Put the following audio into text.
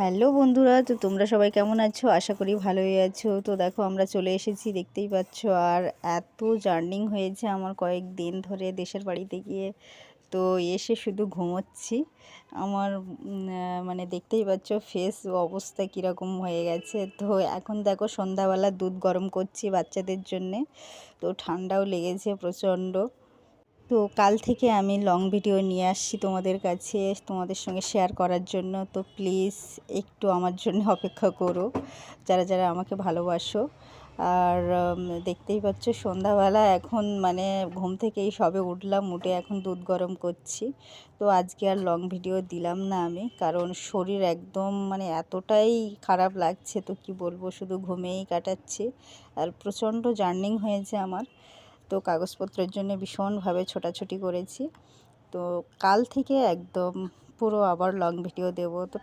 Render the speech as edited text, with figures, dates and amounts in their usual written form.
Hello বন্ধুরা, তো তোমরা সবাই কেমন আছো? আশা করি ভালোই আছো। তো দেখো আমরা চলে এসেছি, দেখতেই পাচ্ছ। আর এত জার্নিং হয়েছে আমার কয়েকদিন ধরে দেশের বাড়িতে গিয়ে। তো এসে শুধু ঘুমোচ্ছি। আমার মানে দেখতেই পাচ্ছ ফেস অবস্থা কীরকম হয়ে গেছে। তো এখন দেখো সন্ধ্যাবেলা দুধ গরম করছি বাচ্চাদের জন্যে। তো ঠান্ডাও লেগেছে প্রচণ্ড। তো কাল থেকে আমি লং ভিডিও নিয়ে আসছি তোমাদের কাছে, তোমাদের সঙ্গে শেয়ার করার জন্য। তো প্লিজ একটু আমার জন্য অপেক্ষা করো, যারা যারা আমাকে ভালোবাসো। আর দেখতেই পাচ্ছ সন্ধ্যাবেলা এখন মানে ঘুম থেকেই সবে উঠলাম, উঠে এখন দুধ গরম করছি। তো আজকে আর লং ভিডিও দিলাম না আমি, কারণ শরীর একদম মানে এতটাই খারাপ লাগছে, তো কি বলবো, শুধু ঘুমেই কাটাচ্ছি। আর প্রচণ্ড জার্নিং হয়েছে আমার। তো কাগজপত্রের জন্য ভীষণভাবে ছোটাছুটি করেছি। তো কাল থেকে একদম পুরো আবার লং ভিডিও দেবো। তো